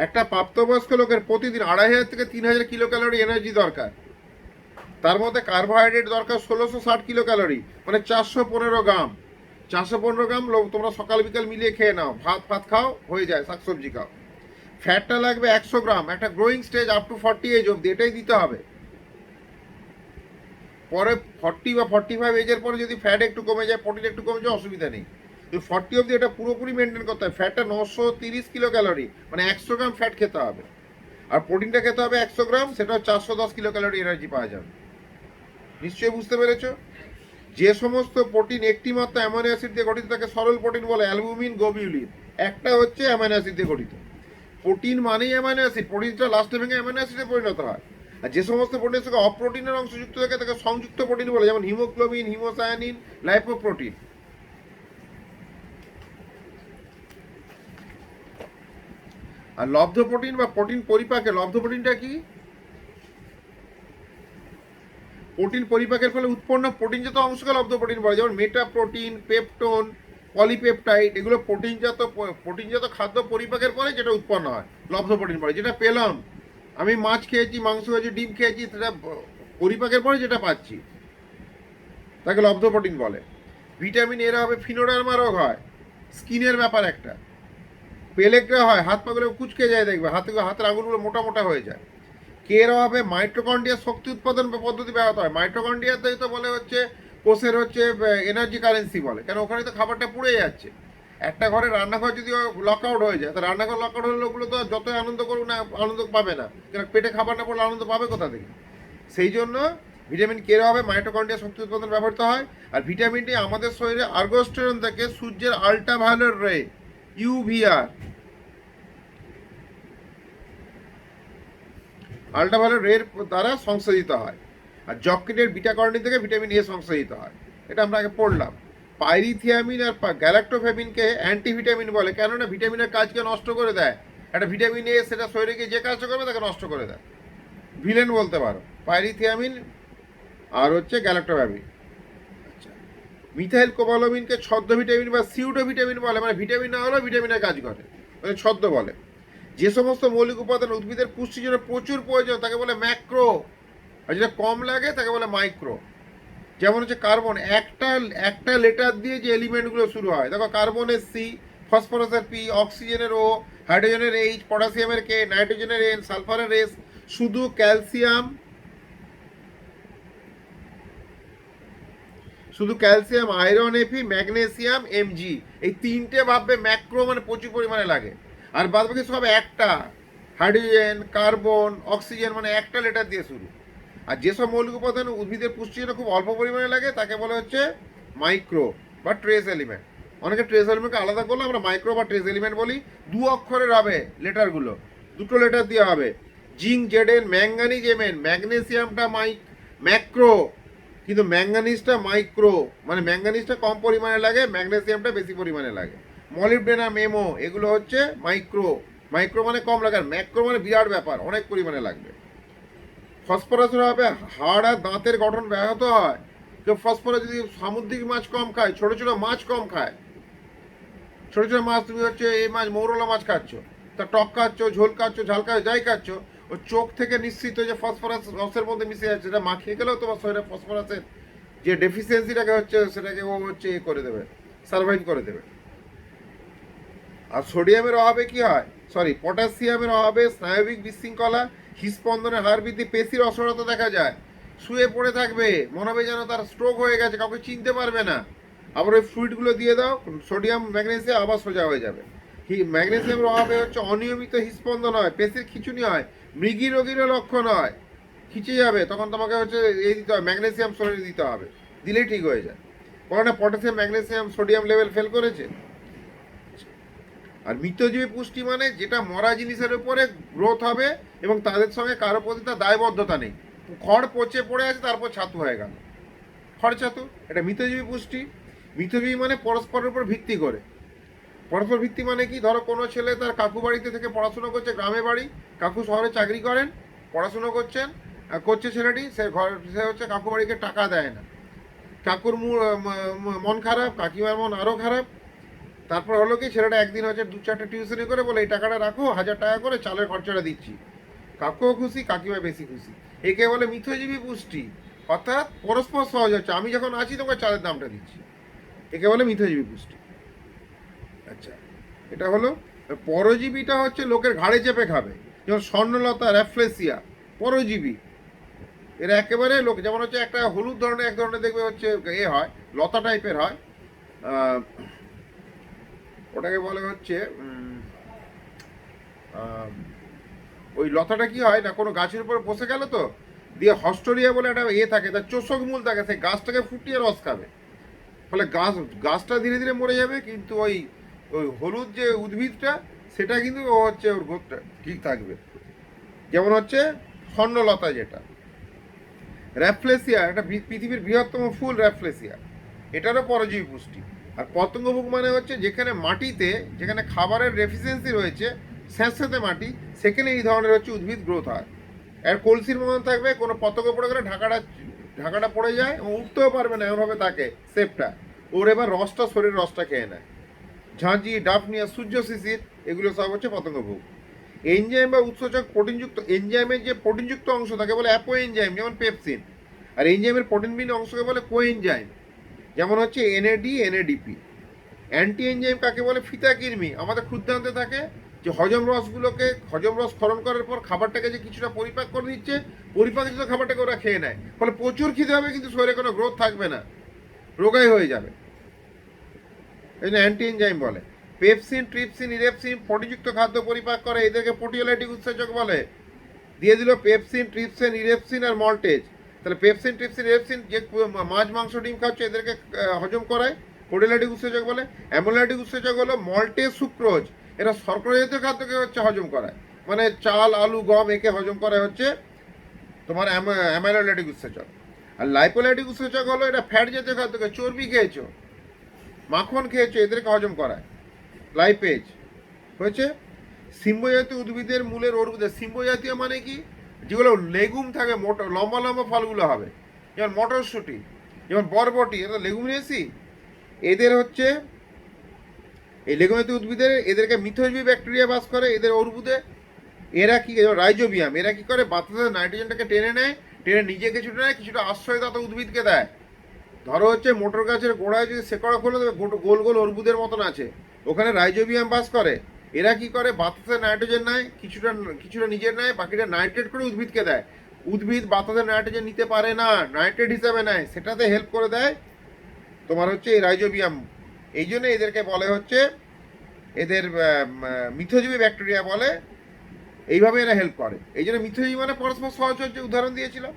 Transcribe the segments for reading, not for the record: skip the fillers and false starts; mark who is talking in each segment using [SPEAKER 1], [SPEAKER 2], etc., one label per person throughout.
[SPEAKER 1] একটা প্রাপ্তবয়স্ক লোকের প্রতিদিন 2500 থেকে 3000 কিলো ক্যালোরি এনার্জি দরকার। তার মধ্যে কার্বোহাইড্রেট দরকার 1660 কিলো ক্যালোরি, মানে 415 গ্রাম। 415 গ্রাম তোমরা সকাল বিকাল মিলিয়ে খেয়ে নাও, ভাত ফাত খাও, হয়ে যায়, শাকসবজি খাও। ফ্যাটটা লাগবে 100 গ্রাম, একটা growing stage up to 40 age অব্দি, এটাই দিতে হবে। পরে 40 বা 45 এজের পরে যদি ফ্যাট একটু কমে যায়, প্রোটিন একটু কমে যায়, অসুবিধা নেই। তো 40 অব্দি এটা পুরোপুরি মেনটেন করতে হবে। ফ্যাটটা 930 কিলো ক্যালোরি, মানে 100 গ্রাম ফ্যাট খেতে হবে। আর প্রোটিনটা খেতে হবে 100 গ্রাম, সেটা 410 কিলো ক্যালোরি এনার্জি পাওয়া যাবে। নিশ্চয়ই বুঝতে পেরেছো? যে সমস্ত প্রোটিন একটি মাত্র অ্যামাইনো অ্যাসিড দিয়ে গঠিত তাকে সরল প্রোটিন বলে, অ্যালবুমিন, গ্লোবিউলিন। একটা হচ্ছে অ্যামাইনো অ্যাসিড দিয়ে গঠিত। প্রোটিন মানেই অ্যামাইনো অ্যাসিড, প্রোটিনটা লাস্টে ভেঙে অ্যামাইনো অ্যাসিডে পরিণত হয়। আর যে সমস্ত প্রোটিনের সঙ্গে অপ্রোটিনের অংশ যুক্ত থাকে তাকে সংযুক্ত প্রোটিন বলে, যেমন হিমোগ্লোবিন, হিমোসায়ানিন, লাইপোপ্রোটিন। আর লব্ধ প্রোটিন বা প্রোটিন পরিপাকে, লব্ধ প্রোটিনটা কি? প্রোটিন পরিপাকের ফলে উৎপন্ন প্রোটিনজাত অংশকে লব্ধ প্রোটিন বলে, যেমন মেটা প্রোটিন, পেপটোন, পলিপেপটাইড, এগুলো প্রোটিনজাত খাদ্য পরিপাকের পরে যেটা উৎপন্ন হয় লব্ধ প্রোটিন বলে। যেটা পেলাম, আমি মাছ খেয়েছি, মাংস খেয়েছি, ডিম খেয়েছি, সেটা পরিপাকের পরে যেটা পাচ্ছি তাকে লব্ধ প্রোটিন বলে। ভিটামিন এর হবে ফিনোডার্মা রোগ হয়, স্কিনের ব্যাপার একটা। পেলেকরা হয়, হাত পাগুলো কুচকে যায়, দেখবে হাতের আঙুলগুলো মোটা মোটা হয়ে যায়। কে এর অভাবে মাইটোকন্ড্রিয়া শক্তি উৎপাদন পদ্ধতি ব্যাহত হয়। মাইটোকন্ড্রিয়াতেই তো বলে হচ্ছে কোষের হচ্ছে এনার্জি কারেন্সি বলে, কেন ওখানে তো খাবারটা পুড়ে যাচ্ছে। একটা ঘরে রান্নাঘর যদি লক আউট হয়ে যায়, তা রান্নাঘর লক আউট হলে লোকগুলো তো যতই আনন্দ করুক না, আনন্দ পাবে না, কেন পেটে খাবার না পড়লে আনন্দ পাবে কোথা থেকে? সেই জন্য ভিটামিন কে এর অভাবে মাইটোকন্ড্রিয়া শক্তি উৎপাদন ব্যবহৃত হয়। আর ভিটামিন ডি আমাদের শরীরে আর্গোস্টেরন থেকে সূর্যের আল্ট্রাভায়োলেট রে, ইউভিআর, আল্ট্রাভায়োলেট রের দ্বারা সংশোধিত হয়। আর যকৃতের বিটা কর্নি থেকে ভিটামিন এ সংশোধিত হয়, এটা আমরা আগে পড়লাম। পাইরিথিয়ামিন আর গ্যালাক্টোফেমিনকে অ্যান্টিভিটামিন বলে, কেননা ভিটামিনের কাজকে নষ্ট করে দেয়। একটা ভিটামিন এ সেটা শরীরে গিয়ে যে কাজটা করবে তাকে নষ্ট করে দেয়, ভিলেন বলতে পারো পাইরিথিয়ামিন আর হচ্ছে গ্যালাক্টোফেমিন। আচ্ছা, মিথাইল কোবালামিনকে ছদ্ম ভিটামিন বা সিউডো ভিটামিন বলে, মানে ভিটামিন না হলেও ভিটামিনের কাজ করে, মানে ছদ্ম বলে। যে সমস্ত মৌলিক উপাদান উদ্ভিদের পুষ্টির জন্য প্রচুর প্রয়োজন তাকে বলে ম্যাক্রো, আর যেটা কম লাগে তাকে বলে মাইক্রো। যেমন হচ্ছে কার্বন, একটা একটা লেটার দিয়ে যে এলিমেন্টগুলো শুরু হয়, দেখো কার্বনের সি, ফসফরাসের পি, অক্সিজেনের ও, হাইড্রোজেনের এইচ, পটাশিয়ামের কে, নাইট্রোজেনের এন, সালফারের এস। শুধু ক্যালসিয়াম আয়রন এফি, ম্যাগনেসিয়াম এমজি, এই তিনটে ভাববে ম্যাক্রো, মানে প্রচুর পরিমাণে লাগে। আর বাদ বাকি সব একটা, হাইড্রোজেন, কার্বন, অক্সিজেন, মানে একটা লেটার দিয়ে শুরু। আর যেসব মৌলিক উপাদান উদ্ভিদের পুষ্টির জন্য খুব অল্প পরিমাণে লাগে তাকে বলা হচ্ছে মাইক্রো বা ট্রেস এলিমেন্ট। অনেকে ট্রেস এলিমেন্টকে আলাদা করলে আমরা মাইক্রো বা ট্রেস এলিমেন্ট বলি। দু অক্ষরের হবে লেটারগুলো, দুটো লেটার দিয়ে হবে। জিঙ্ক জেডেন, ম্যাঙ্গানিজ এমএন, ম্যাগনেসিয়ামটা ম্যাক্রো, কিন্তু ম্যাঙ্গানিজটা মাইক্রো, মানে ম্যাঙ্গানিজটা কম পরিমাণে লাগে, ম্যাগনেসিয়ামটা বেশি পরিমাণে লাগে। মলিবডেনাম, এমও, এগুলো হচ্ছে মাইক্রো। মাইক্রো মানে কম লাগে, আর ম্যাক্রো মানে বিরাট ব্যাপার, অনেক পরিমাণে লাগবে। ফসফরাসের অভাবে হাড় আর দাঁতের গঠন ব্যাহত হয়। কেউ ফসফরাস যদি সামুদ্রিক মাছ কম খায়, ছোট ছোট মাছ কম খায়, ছোট ছোট মাছ, তুমি হচ্ছে এই মাছ মৌরলা মাছ খাচ্ছ, তা টক খাচ্ছ, ঝোল খাচ্ছ, ঝাল খাচ্ছ, যাই খাচ্ছ, ও চোখ থেকে নিশ্চিত যে ফসফরাস রসের মধ্যে মিশে যাচ্ছে, সেটা মাখিয়ে গেলেও তোমার শরীরে ফসফরাসের যে ডেফিসিয়েন্সিটাকে হচ্ছে সেটাকে ও হচ্ছে এ করে দেবে, সার্ভাইভ করে দেবে। আর সোডিয়ামের অভাবে কি হয়, পটাশিয়ামের অভাবে স্নায়বিক বিশৃঙ্খলা, হৃদস্পন্দনের হার বৃদ্ধি, পেশির অসরতা দেখা যায়। শুয়ে পড়ে থাকবে, মনে হবে যেন তার স্ট্রোক হয়ে গেছে, কাউকে চিনতে পারবে না। আবার ওই ফ্লুইডগুলো দিয়ে দাও, সোডিয়াম ম্যাগনেসিয়াম, আবার সোজা হয়ে যাবে। ম্যাগনেসিয়ামের অভাবে হচ্ছে অনিয়মিত হৃদস্পন্দন হয়, পেশির খিঁচুনি হয়, মৃগী রোগীরও লক্ষণ হয়। খিঁচে যাবে, তখন তোমাকে হচ্ছে এই দিতে হবে, ম্যাগনেসিয়াম শরীরে দিতে হবে, দিলেই ঠিক হয়ে যায়। কারণ potassium, magnesium, sodium level fail করেছে। আর মৃতজীবী পুষ্টি মানে যেটা মরা জিনিসের উপরে গ্রোথ হবে এবং তাদের সঙ্গে কারো প্রতি তার দায়বদ্ধতা নেই। খড় পচে পড়ে আছে, তারপর ছাতু হয়ে গেল, খড় ছাতু, এটা মৃতজীবী পুষ্টি। মৃতজীবী মানে পরস্পরের উপর ভিত্তি করে। পরস্পর ভিত্তি মানে কি, ধরো কোনো ছেলে তার কাকু বাড়িতে থেকে পড়াশুনো করছে, গ্রামে বাড়ি, কাকু শহরে চাকরি করেন, পড়াশুনো করছে ছেলেটি, সে হচ্ছে কাকু বাড়িকে টাকা দেয় না। কাকুর মন খারাপ, কাকিমার মন আরও খারাপ। তারপর হলো কি, ছেলেটা একদিন হচ্ছে 2-4টে টিউশনি করে বলে এই টাকাটা রাখো, 1000 টাকা করে চালের খরচাটা দিচ্ছি। কাকুও খুশি, কাকিমা বেশি খুশি। একে বলে মিথজীবী পুষ্টি, অর্থাৎ পরস্পর সহজ হচ্ছে, আমি যখন আছি তোমাকে চালের দামটা দিচ্ছি, একে বলে মিথজীবী পুষ্টি। আচ্ছা, এটা হলো। পরজীবীটা হচ্ছে লোকের ঘাড়ে চেপে খাবে, যেমন স্বর্ণলতা, র্যাফলেসিয়া, পরজীবী। এরা একেবারে লোক, যেমন হচ্ছে একটা হলুদ ধরনের, এক ধরনের দেখবে হচ্ছে এ হয়, লতা টাইপের হয়, ওটাকে বলে হচ্ছে ওই লতাটা কি হয় না, কোনো গাছের উপর বসে গেল তো, দিয়ে হস্টোরিয়া বলে একটা থাকে, তার চোষক মূল থাকে, সেই গাছটাকে ফুটিয়ে রস খাবে, ফলে গাছটা ধীরে ধীরে মরে যাবে, কিন্তু ওই ওই হলুদ যে উদ্ভিদটা, সেটা কিন্তু ও হচ্ছে ওর গোত্রটা ঠিক থাকবে। যেমন হচ্ছে স্বর্ণলতা, যেটা র্যাফলেসিয়া, এটা পৃথিবীর বৃহত্তম ফুল র্যাফলেসিয়া, এটারও পরজীবী পুষ্টি। আর পতঙ্গভোগ মানে হচ্ছে যেখানে মাটিতে, যেখানে খাবারের ডেফিসিয়েন্সি রয়েছে, স্যাঁতস্যাঁতে মাটি, সেখানে এই ধরনের হচ্ছে উদ্ভিদ গ্রোথ হয়। আর কলসির মতন থাকবে, কোনো পতঙ্গ পড়ে গেলে ঢাকাটা পড়ে যায়, ও উঠতেও পারবে না, এমনভাবে থাকে সেপটা, ওর এবার রসটা, শরীরের রসটা খেয়ে নেয়। ঝাঁঝি, ডাফনিয়া, সূর্য শিশির, এগুলো সব হচ্ছে পতঙ্গভোগ। এনজাইম বা উৎসেচক প্রোটিনযুক্ত, এনজাইমের যে প্রোটিনযুক্ত অংশ থাকে বলে অ্যাপো এনজাইম, যেমন পেপসিন। আর এনজাইমের প্রোটিনবিহীন অংশকে বলে কোএনজাইম, যেমন হচ্ছে এনএডি, এনএডিপি। অ্যান্টি এনজাইম কাকে বলে? ফিতাকৃমি। আমাদের ক্ষুদ্রান্তে থাকে, যে হজম রস ক্ষরণ করার পর খাবারটাকে যে কিছুটা পরিপাক করে দিচ্ছে, পরিপাকিত খাবারটাকে ওরা খেয়ে নেয়, ফলে প্রচুর খিদে হবে, কিন্তু শরীরে কোনো গ্রোথ থাকবে না, রোগাই হয়ে যাবে, এই জন্য অ্যান্টি এনজাইম বলে। পেপসিন, ট্রিপসিন, ইরেপসিন প্রোটিনযুক্ত খাদ্য পরিপাক করে, এদেরকে প্রোটিওলাইটিক উৎসেচক বলে। দিয়ে দিল পেপসিন, ট্রিপসিন, ইরেপসিন আর মল্টেজ। তাহলে পেপসিন, ট্রিপসিন, ইরেপসিন যে মাছ, মাংস, ডিম খাচ্ছে, এদেরকে হজম করায়, প্রোটিওলাইটিক উৎসেচক বলে। অ্যামোলাইটিক উৎসেচক হলো মল্টেজ, সুক্রোজ, এরা শর্করা জাতীয় খাদ্যকে হচ্ছে হজম করায়, মানে চাল, আলু, গম, একে হজম করা হচ্ছে তোমার অ্যামাইলোলাইটিক উৎসেচক। আর লাইপোলাইটিক উৎসেচক হলো, এটা ফ্যাট জাতীয় খাদ্যকে, চর্বি খেয়েছো, মাখন খেয়েছো, এদেরকে হজম করায়, লাইপেজ হয়েছে। সিম্বোজাতীয় উদ্ভিদের মূলের অর্বুদে, সিম্বোজাতীয় মানে কি, যেগুলো লেগুম থাকে, মোটা লম্বা লম্বা ফলগুলো হবে, যেমন মটরশুঁটি, যেমন বরবটি, এটা লেগুমিনেসি। এদের হচ্ছে এই লেগুমিনেসি উদ্ভিদের, এদেরকে মিথজীবী ব্যাকটেরিয়া বাস করে এদের অর্বুদে। এরা কি, রাইজোবিয়াম, এরা কি করে, বাতাসের নাইট্রোজেনটাকে টেনে নেয়, টেনে নিজে কিছুটা নেয়, কিছুটা আশ্রয়দাতা উদ্ভিদকে দেয়। ধরো হচ্ছে মোটর গাছের গোড়ায় যদি শেকড়া খুলে দেবে, গোল গোল অর্বুদের মতন আছে, ওখানে রাইজোবিয়াম বাস করে। এরা কি করে, বাতাসের নাইট্রোজেন নেয়, কিছুটা কিছুটা নিজের নেয়, বাকিটা নাইট্রেট করে উদ্ভিদকে দেয়। উদ্ভিদ বাতাসের নাইট্রোজেন নিতে পারে না, নাইট্রেট হিসাবে নেয়, সেটাতে হেল্প করে দেয় তোমার হচ্ছে এই রাইজোবিয়াম। এই জন্য এদেরকে বলে হচ্ছে, এদের মিথজীবী ব্যাকটেরিয়া বলে, এইভাবে এরা হেল্প করে। এই জন্য মিথজীবী মানে পরস্পর সহচর্য, উদাহরণ দিয়েছিলাম।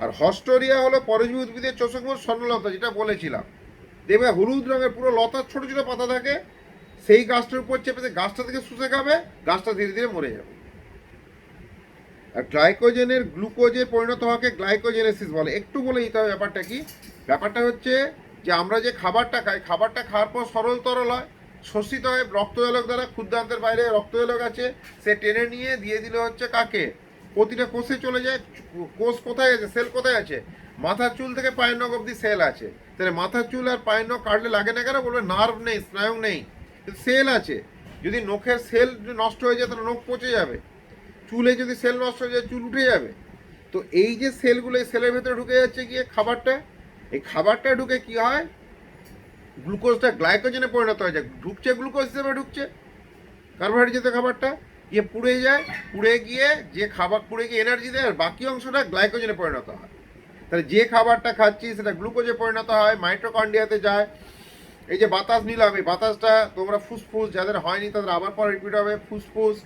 [SPEAKER 1] আর হস্টোরিয়া হলো পরজীবী উদ্ভিদের চোষকমূল, স্বর্ণলতা, যেটা বলেছিলাম। দেখবে হলুদ রঙের পুরো লতার ছোট ছোট পাতা থাকে, সেই গাছটার উপর চেপে গাছটা থেকে শুষে খাবে, গাছটা ধীরে ধীরে মরে যাবে। আর গ্লাইকোজেনের গ্লুকোজে পরিণত হওয়াকে গ্লাইকোজেনেসিস বলে। একটু বলে দিতে হবে ব্যাপারটা কি। ব্যাপারটা হচ্ছে যে আমরা যে খাবারটা খাই, খাবারটা খাওয়ার পর সরল তরল হয়, শোষিত হয় রক্তজলক দ্বারা, ক্ষুদ্রান্তের বাইরে রক্তজলক আছে, সে টেনে নিয়ে দিয়ে দিলে হচ্ছে কাকে, প্রতিটা কোষে চলে যায়। কোষ কোথায় আছে, সেল কোথায় আছে, মাথার চুল থেকে পায়ের নখ অব্দি সেল আছে। তাহলে মাথার চুল আর পায়ের নখ কাটলে লাগে না কেন, বলবে নার্ভ নেই, স্নায়ু নেই, সেল আছে। যদি নখের সেল নষ্ট হয়ে যায়, তাহলে নখ পচে যাবে। চুলে যদি সেল নষ্ট হয়ে যায়, চুল উঠে যাবে। তো এই যে সেলগুলো, এই সেলের ভেতরে ঢুকে যাচ্ছে গিয়ে খাবারটা, এই খাবারটা ঢুকে কি হয়, গ্লুকোজটা গ্লাইকোজেনে পরিণত হয়ে যায়, ঢুকছে গ্লুকোজ হিসেবে ঢুকছে, কার্বোহাইড্রেট জাতীয় খাবারটা গিয়ে পুড়ে যায়, পুড়ে গিয়ে যে খাবার পুড়ে গিয়ে এনার্জি দেয়, আর বাকি অংশটা গ্লাইকোজেনে পরিণত হয়। তাহলে যে খাবারটা খাচ্ছি সেটা গ্লুকোজে পরিণত হয়, মাইটোকন্ড্রিয়াতে যায়। এই যে বাতাস নিলাম, এই বাতাসটা তোমরা ফুসফুস, যাদের হয়নি তাদের আবার পর রিপিট হবে, ফুসফুস,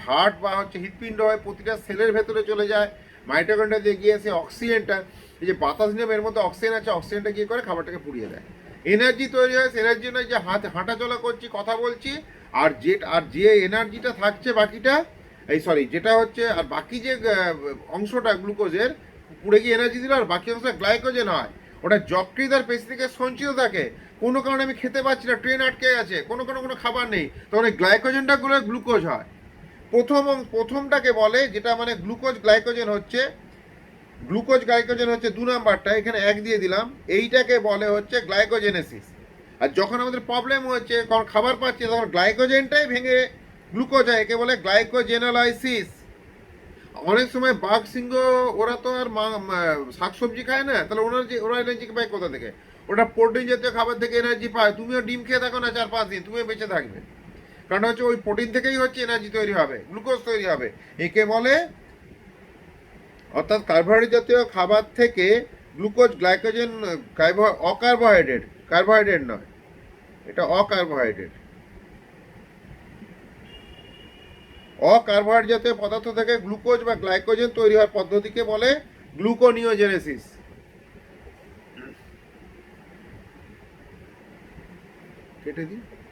[SPEAKER 1] হার্ট বা হচ্ছে হৃৎপিণ্ড হয়, প্রতিটা সেলের ভেতরে চলে যায়, মাইটোকন্ড্রিয়া দিয়ে গিয়ে সে অক্সিজেনটা, এই যে বাতাস নিলাম এর মধ্যে অক্সিজেন আছে, অক্সিজেনটা গিয়ে করে খাবারটাকে পুড়িয়ে দেয়, এনার্জি তৈরি হয়। এনার্জি নয় যে হাঁটা চলা করছি, কথা বলছি, আর যে এনার্জিটা থাকছে বাকিটা, যেটা হচ্ছে, আর বাকি যে অংশটা গ্লুকোজের পুড়ে গিয়ে এনার্জি দিল, আর বাকি অংশটা গ্লাইকোজেন হয়। ওটা যকৃৎ আর পেশি থেকে সঞ্চিত থাকে। কোনো কারণে আমি খেতে পাচ্ছি না, ট্রেন আটকে গেছে, কোনো খাবার নেই, তখন এই গ্লাইকোজেনটা গুলো গ্লুকোজ হয়। প্রথমটাকে বলে, যেটা মানে গ্লুকোজ গ্লাইকোজেন হচ্ছে, গ্লুকোজ গ্লাইকোজেন হচ্ছে 2 নাম্বারটা, এখানে 1 দিয়ে দিলাম, এইটাকে বলে হচ্ছে গ্লাইকোজেনেসিস। আর যখন আমাদের প্রবলেম হচ্ছে, কারণ খাবার পাচ্ছি, তখন গ্লাইকোজেনটাই ভেঙে গ্লুকোজ হয়, একে বলে গ্লাইকোজেনালাইসিস। অনেক সময় বাঘ সিংহ ওরা তো আর শাকসবজি খায় না, তাহলে ওরা এনার্জি পায় কোথা থেকে? ওটা প্রোটিন জাতীয় খাবার থেকে এনার্জি পায়। তুমিও ডিম খেয়ে থাকো না 4-5 দিন, তুমিও বেঁচে থাকবে। কারণ হচ্ছে ওই প্রোটিন থেকেই হচ্ছে এনার্জি তৈরি হবে, গ্লুকোজ তৈরি হবে। একে বলে, অর্থাৎ কার্বোহাইড্রেট জাতীয় খাবার থেকে গ্লুকোজ, গ্লাইকোজেন, অকার্বোহাইড্রেট, কার্বোহাইড্রেট নয়, এটা অকার্বোহাইড্রেট। অকার্বোহাইড্রেট জাতীয় পদার্থ থেকে গ্লুকোজ বা গ্লাইকোজেন তৈরি হওয়ার পদ্ধতিকে বলে গ্লুকোনিওজেনেসিস। কেটে দিই।